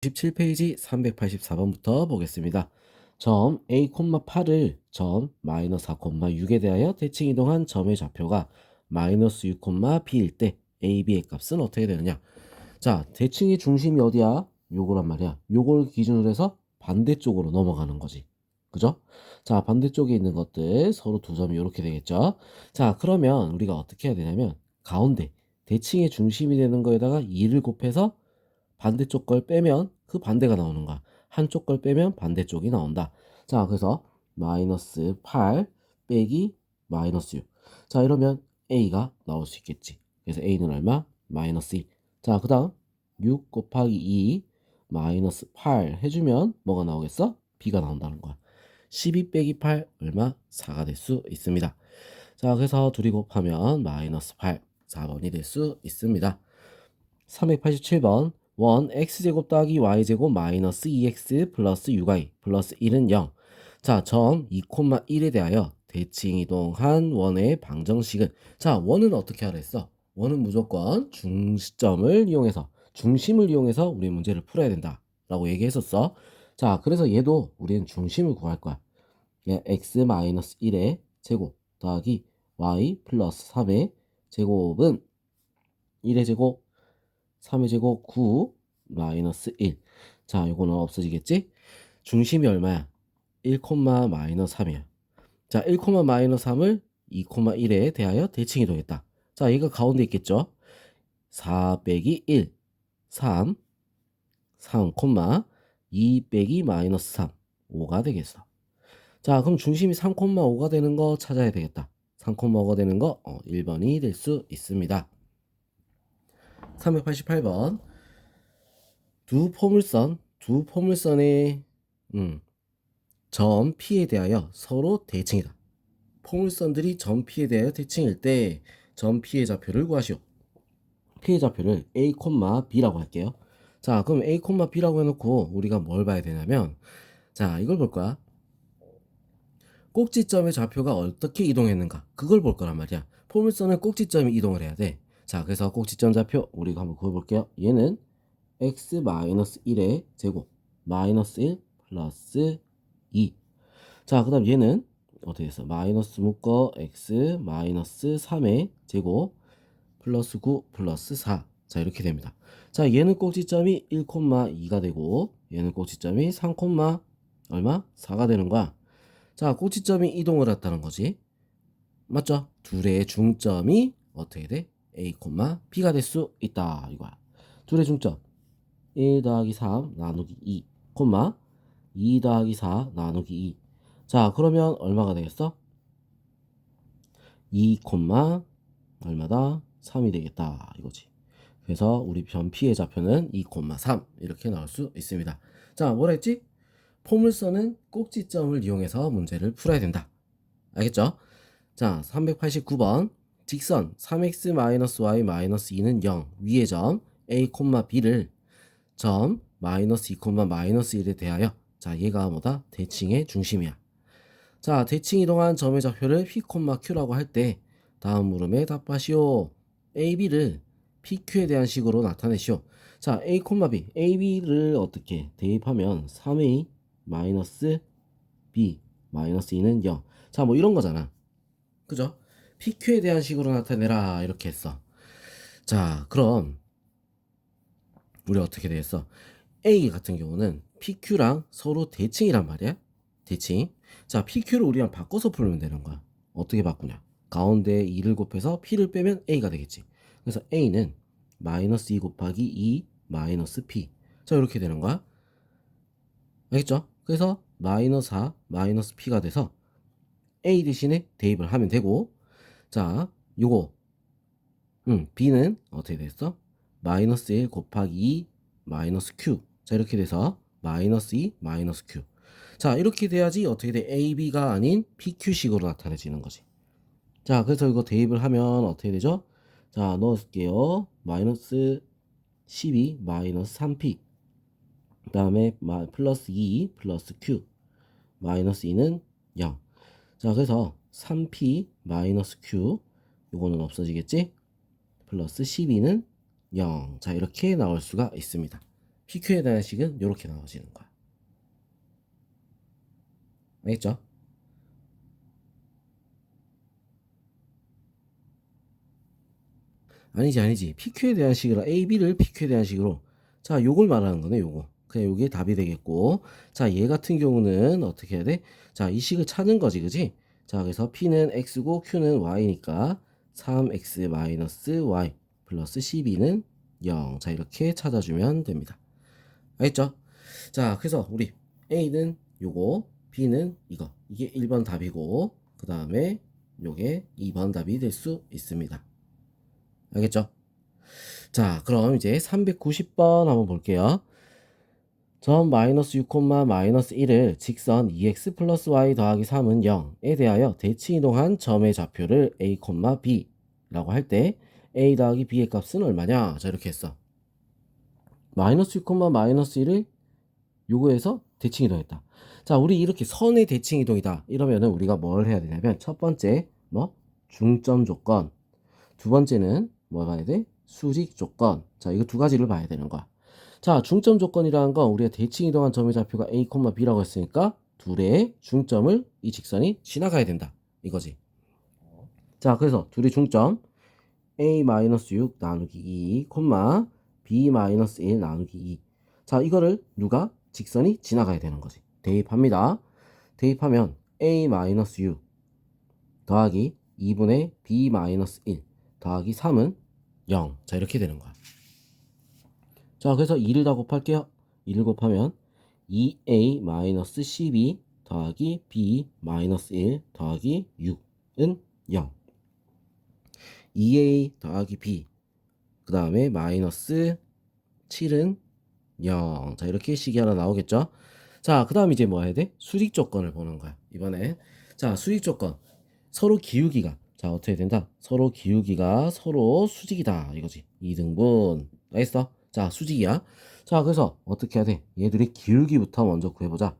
97페이지 384번부터 보겠습니다. 점 A, 8을 점 마이너스 4, 6에 대하여 대칭 이동한 점의 좌표가 마이너스 6, B일 때 A, B의 값은 어떻게 되느냐? 자, 대칭의 중심이 어디야? 요거란 말이야. 요걸 기준으로 해서 반대쪽으로 넘어가는 거지. 그죠? 자, 반대쪽에 있는 것들 서로 두 점이 이렇게 되겠죠? 자, 그러면 우리가 어떻게 해야 되냐면 가운데 대칭의 중심이 되는 거에다가 2를 곱해서 반대쪽 걸 빼면 그 반대가 나오는 거야. 한쪽 걸 빼면 반대쪽이 나온다. 자, 그래서 마이너스 8 빼기 마이너스 6. 자, 이러면 A가 나올 수 있겠지. 그래서 A는 얼마? 마이너스 2. 자, 그 다음 6 곱하기 2 마이너스 8 해주면 뭐가 나오겠어? B가 나온다는 거야. 12 빼기 8 얼마? 4가 될 수 있습니다. 자, 그래서 둘이 곱하면 마이너스 8, 4번이 될 수 있습니다. 387번 원 x제곱 더하기 y제곱 마이너스 2x 플러스 6y 플러스 1은 0. 자, 점 2,1에 대하여 대칭 이동한 원의 방정식은, 자, 원은 어떻게 하라 했어? 원은 무조건 중심을 이용해서 우리 문제를 풀어야 된다 라고 얘기했었어. 자, 그래서 얘도 우리는 중심을 구할 거야. 얘 x 마이너스 1의 제곱 더하기 y 플러스 3의 제곱은 1의 제곱 3의 제곱 9 마이너스 1. 자, 요거는 없어지겠지? 중심이 얼마야? 1, 마이너스 3이야. 자, 1, 마이너스 3을 2, 1에 대하여 대칭 이동했다. 자, 얘가 가운데 있겠죠? 4 빼기 1, 3, 3, 2 빼기 마이너스 3, 5가 되겠어. 자, 그럼 중심이 3, 5가 되는 거 찾아야 되겠다. 3, 5가 되는 거 1번이 될 수 있습니다. 388번 두 포물선의 점 P에 대하여 서로 대칭이다. 포물선들이 점 P에 대하여 대칭일 때 점 P의 좌표를 구하시오. P의 좌표를 A, B라고 할게요. 자, 그럼 A, B라고 해놓고 우리가 뭘 봐야 되냐면, 자, 이걸 볼 거야. 꼭지점의 좌표가 어떻게 이동했는가, 그걸 볼 거란 말이야. 포물선은 꼭지점이 이동을 해야 돼. 자, 그래서 꼭지점 좌표 우리가 한번 구해볼게요. 얘는 x-1의 제곱 마이너스 1 플러스 2. 자, 그 다음 얘는 어떻게 됐어? 마이너스 묶어 x 마이너스 3의 제곱 플러스 9 플러스 4. 자, 이렇게 됩니다. 자, 얘는 꼭지점이 1,2가 되고 얘는 꼭지점이 3, 얼마? 4가 되는 거야. 자, 꼭지점이 이동을 했다는 거지. 맞죠? 둘의 중점이 어떻게 돼? A, B가 될 수 있다 이거야. 둘의 중점 1 더하기 3 나누기 2, 2 더하기 4 나누기 2. 자, 그러면 얼마가 되겠어? 2, 얼마다? 3이 되겠다 이거지. 그래서 우리 변피의 좌표는 2, 3 이렇게 나올 수 있습니다. 자, 뭐라 했지? 포물선은 꼭지점을 이용해서 문제를 풀어야 된다. 알겠죠? 자, 389번 직선 3x-y-2는 0 위의 점 a, b를 점 마이너스 2, 마이너스 1에 대하여, 자, 얘가 뭐다? 대칭의 중심이야. 자, 대칭 이동한 점의 좌표를 p, q라고 할 때 다음 물음에 답하시오. a, b를 pq에 대한 식으로 나타내시오. 자, a, b, a, b를 어떻게 대입하면 3a 마이너스 b 마이너스 2는 0. 자, 뭐 이런 거잖아. 그죠? pq에 대한 식으로 나타내라 이렇게 했어. 자, 그럼 우리 어떻게 되겠어? A 같은 경우는 PQ랑 서로 대칭이란 말이야. 대칭. 자, PQ를 우리랑 바꿔서 풀면 되는 거야. 어떻게 바꾸냐? 가운데 2를 곱해서 P를 빼면 A가 되겠지. 그래서 A는 마이너스 2 곱하기 2 마이너스 P. 자, 이렇게 되는 거야. 알겠죠? 그래서 마이너스 4 마이너스 P가 돼서 A 대신에 대입을 하면 되고, 자, 요거 B는 어떻게 됐어? 마이너스 1 곱하기 2 마이너스 Q. 자, 이렇게 돼서 마이너스 2 마이너스 Q. 자, 이렇게 돼야지 어떻게 돼? AB가 아닌 PQ식으로 나타내지는 거지. 자, 그래서 이거 대입을 하면 어떻게 되죠? 자, 넣을게요. 마이너스 12 마이너스 3P. 그 다음에 플러스 2 플러스 Q. 마이너스 2는 0. 자, 그래서 3P 마이너스 Q. 요거는 없어지겠지? 플러스 12는 0. 자, 이렇게 나올 수가 있습니다. PQ에 대한 식은 이렇게 나와지는 거야. 알겠죠? 아니지. PQ에 대한 식으로 A, B를 PQ에 대한 식으로. 자, 요걸 말하는 거네, 요거. 그냥 요게 답이 되겠고. 자, 얘 같은 경우는 어떻게 해야 돼? 자, 이 식을 찾는 거지, 그지? 자, 그래서 P는 X고 Q는 Y니까 3X-Y 플러스 12는 0. 자, 이렇게 찾아주면 됩니다. 알겠죠? 자, 그래서 우리 A는 요거, B는 이거. 이게 1번 답이고, 그 다음에 요게 2번 답이 될 수 있습니다. 알겠죠? 자, 그럼 이제 390번 한번 볼게요. 점 마이너스 6, 마이너스 1을 직선 2x 플러스 y 더하기 3은 0에 대하여 대칭 이동한 점의 좌표를 a, b 라고 할 때 a 더하기 b의 값은 얼마냐? 자, 이렇게 했어. 마이너스 6, 마이너스 1을 요거에서 대칭 이동했다. 자, 우리 이렇게 선의 대칭 이동이다. 이러면은 우리가 뭘 해야 되냐면 첫 번째 뭐 중점 조건, 두 번째는 뭐 봐야 돼? 수직 조건. 자, 이거 두 가지를 봐야 되는 거야. 자, 중점 조건이라는 건 우리가 대칭 이동한 점의 좌표가 A, B라고 했으니까 둘의 중점을 이 직선이 지나가야 된다. 이거지. 자, 그래서 둘의 중점 A-6 나누기 2, B-1 나누기 2. 자, 이거를 누가? 직선이 지나가야 되는 거지. 대입합니다. 대입하면 A-6 더하기 2분의 B-1 더하기 3은 0. 자, 이렇게 되는 거야. 자, 그래서 2를 다 곱할게요. 2를 곱하면 2a-12 더하기 b-1 더하기 6은 0. 2a 더하기 b 그 다음에 마이너스 7은 0. 자, 이렇게 식이 하나 나오겠죠. 자, 그 다음 이제 뭐 해야 돼? 수직 조건을 보는 거야. 이번에 자, 수직 조건 서로 기울기가 자, 어떻게 된다? 서로 기울기가 서로 수직이다 이거지. 2등분 알겠어? 자, 수직이야. 자, 그래서 어떻게 해야 돼? 얘들의 기울기부터 먼저 구해보자.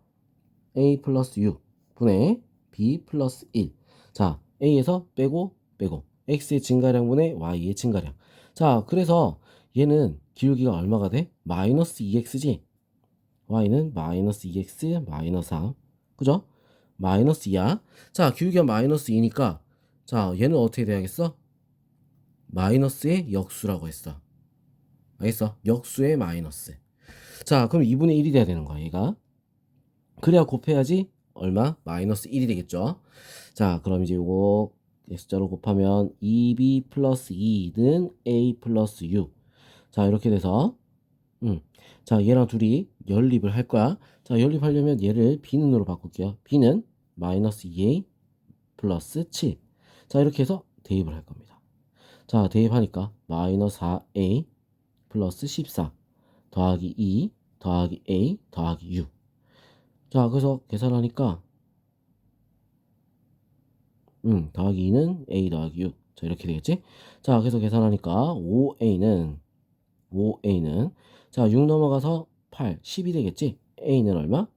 a 플러스 6 분의 b 플러스 1. 자, a에서 빼고 x의 증가량분의 y의 증가량. 자, 그래서 얘는 기울기가 얼마가 돼? 마이너스 2x지? y는 마이너스 2x 마이너스 3. 그죠? 마이너스 2야. 자, 기울기가 마이너스 2니까 자, 얘는 어떻게 돼야겠어? 마이너스의 역수라고 했어. 알겠어? 역수의 마이너스. 자, 그럼 2분의 1이 돼야 되는 거야, 얘가. 그래야 곱해야지 얼마? 마이너스 1이 되겠죠. 자, 그럼 이제 요거 숫자로 곱하면 2b 플러스 2는 a 플러스 6. 자, 이렇게 돼서 자, 얘랑 둘이 연립을 할 거야. 자, 연립하려면 얘를 b는으로 바꿀게요. b는 마이너스 2a 플러스 7. 자, 이렇게 해서 대입을 할 겁니다. 자, 대입하니까 마이너스 4a 플러스 14 더하기 2 더하기 a 더하기 6. 자, 그래서 계산하니까 더하기 2는 a 더하기 6. 자, 이렇게 되겠지? 자, 그래서 계산하니까 5a는 자, 6 넘어가서 8, 10이 되겠지? a는 얼마?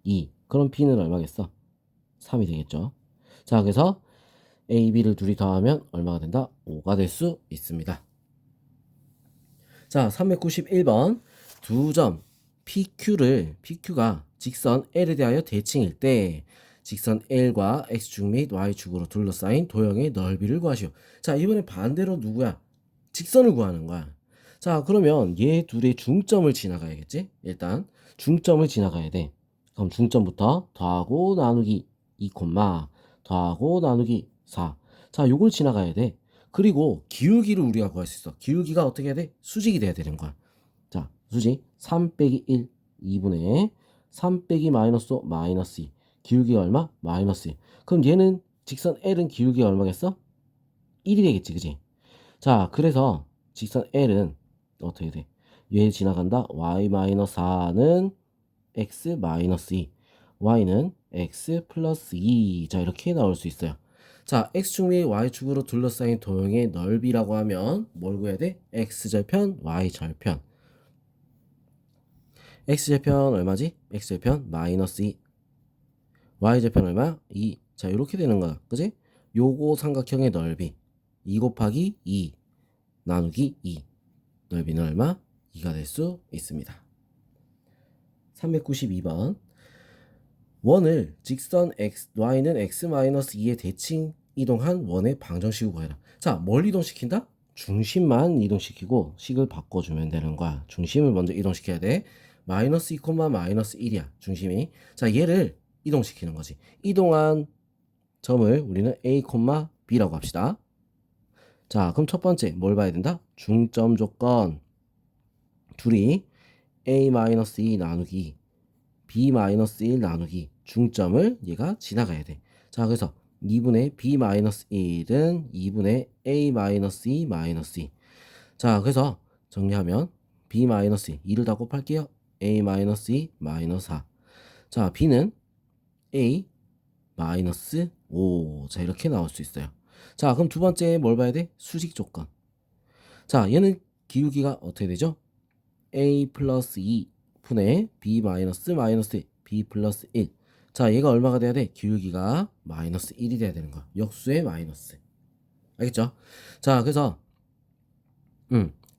2. 그럼 b는 얼마겠어? 3이 되겠죠? 자, 그래서 a, b를 둘이 더하면 얼마가 된다? 5가 될 수 있습니다. 자, 391번 두 점 PQ가 직선 L에 대하여 대칭일 때 직선 L과 X축 및 Y축으로 둘러싸인 도형의 넓이를 구하시오. 자, 이번에 반대로 누구야? 직선을 구하는 거야. 자, 그러면 얘 둘의 중점을 지나가야겠지? 일단 중점을 지나가야 돼. 그럼 중점부터 더하고 나누기 2, 더하고 나누기 4. 자, 요걸 지나가야 돼. 그리고 기울기를 우리가 구할 수 있어. 기울기가 어떻게 해야 돼? 수직이 돼야 되는 거야. 자, 수직 3 빼기 1, 2분의 3 빼기 마이너스 5, 마이너스 2. 기울기가 얼마? 마이너스 1. 그럼 얘는 직선 L은 기울기가 얼마겠어? 1이 되겠지, 그지? 자, 그래서 직선 L은 어떻게 돼? 얘 지나간다. y-4는 x-2, y는 x 플러스 2. 자, 이렇게 나올 수 있어요. 자, x축 및 y축으로 둘러싸인 도형의 넓이라고 하면 뭘 구해야 돼? x절편, y절편. x절편 얼마지? x절편 마이너스 2. y절편 얼마? 2. 자, 이렇게 되는 거야. 그지? 요거 삼각형의 넓이 2 곱하기 2 나누기 2. 넓이는 얼마? 2가 될 수 있습니다. 392번. 원을 직선 y는 x-2의 대칭 이동한 원의 방정식으로 구해라. 자, 뭘 이동시킨다? 중심만 이동시키고 식을 바꿔주면 되는 거야. 중심을 먼저 이동시켜야 돼. 마이너스 2, 마이너스 1이야. 중심이. 자, 얘를 이동시키는 거지. 이동한 점을 우리는 a, b라고 합시다. 자, 그럼 첫 번째 뭘 봐야 된다? 중점 조건. 둘이 a-2 나누기 b-1 나누기 중점을 얘가 지나가야 돼. 자, 그래서 2분의 b-1은 2분의 a-2 -2. 자, 그래서 정리하면 b-2 2를 다 곱할게요. a-2 -4. 자, b는 a -5. 자, 이렇게 나올 수 있어요. 자, 그럼 두 번째 뭘 봐야 돼? 수직 조건. 자, 얘는 기울기가 어떻게 되죠? a 플러스 2 분의 b 마이너스 b 플러스 1. 자, 얘가 얼마가 돼야 돼? 기울기가 마이너스 1이 돼야 되는 거야. 역수의 마이너스. 알겠죠? 자, 그래서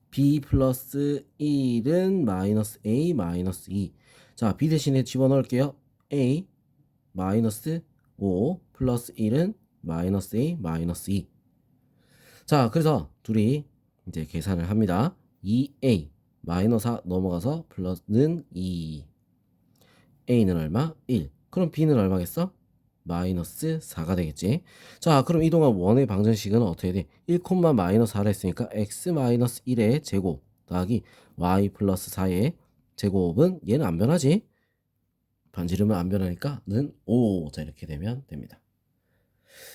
b 플러스 1은 마이너스 a 마이너스 2. 자, b 대신에 집어넣을게요. a 마이너스 5 플러스 1은 마이너스 a 마이너스 2. 자, 그래서 둘이 이제 계산을 합니다. 2a 마이너스 4 넘어가서 플러스는 2. a는 얼마? 1. 그럼 b는 얼마겠어? 마이너스 4가 되겠지. 자, 그럼 이동안 원의 방정식은 어떻게 돼? 1, 마이너스 4를 했으니까 x 마이너스 1의 제곱 더하기 y 플러스 4의 제곱은 얘는 안 변하지. 반지름은 안 변하니까 는 5. 자, 이렇게 되면 됩니다.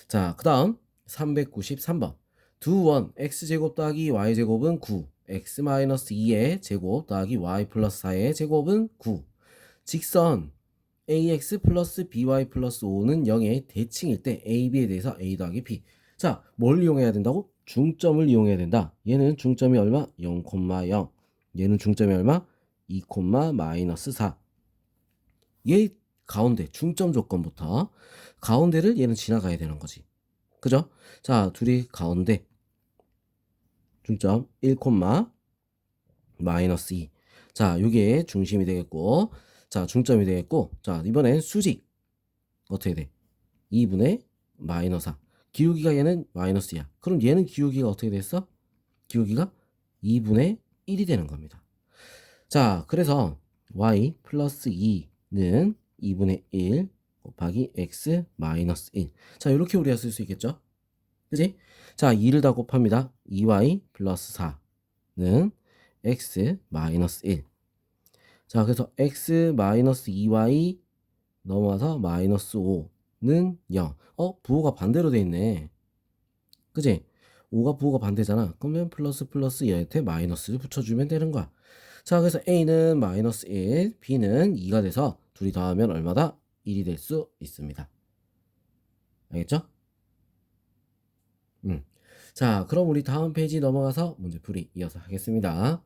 자, 그 다음 393번. 두 원 x제곱 더하기 y제곱은 9. x 마이너스 2의 제곱 더하기 y 플러스 4의 제곱은 9. 직선 ax 플러스 by 플러스 5는 0의 대칭일 때 ab에 대해서 a 더하기 b. 자, 뭘 이용해야 된다고? 중점을 이용해야 된다. 얘는 중점이 얼마? 0,0. 얘는 중점이 얼마? 2, 마이너스 4. 얘 가운데 중점 조건부터 가운데를 얘는 지나가야 되는 거지. 그죠? 자, 둘이 가운데 중점 1, 마이너스 2. 자, 요게 중심이 되겠고, 자, 중점이 되겠고, 자, 이번엔 수직 어떻게 돼? 2분의 마이너스 4. 기울기가 얘는 마이너스야. 그럼 얘는 기울기가 어떻게 됐어? 기울기가 2분의 1이 되는 겁니다. 자, 그래서 y 플러스 2는 2분의 1 곱하기 x 마이너스 1. 자, 이렇게 우리가 쓸 수 있겠죠? 그지? 자, 2를 다 곱합니다. 2y 플러스 4는 x 마이너스 1. 자, 그래서 x 마이너스 2y 넘어와서 마이너스 5는 0. 부호가 반대로 돼 있네. 그지? 5가 부호가 반대잖아. 그러면 플러스 얘한테 마이너스를 붙여주면 되는 거야. 자, 그래서 a는 마이너스 1, b는 2가 돼서 둘이 더하면 얼마다? 1이 될 수 있습니다. 알겠죠? 자, 그럼 우리 다음 페이지 넘어가서 문제풀이 이어서 하겠습니다.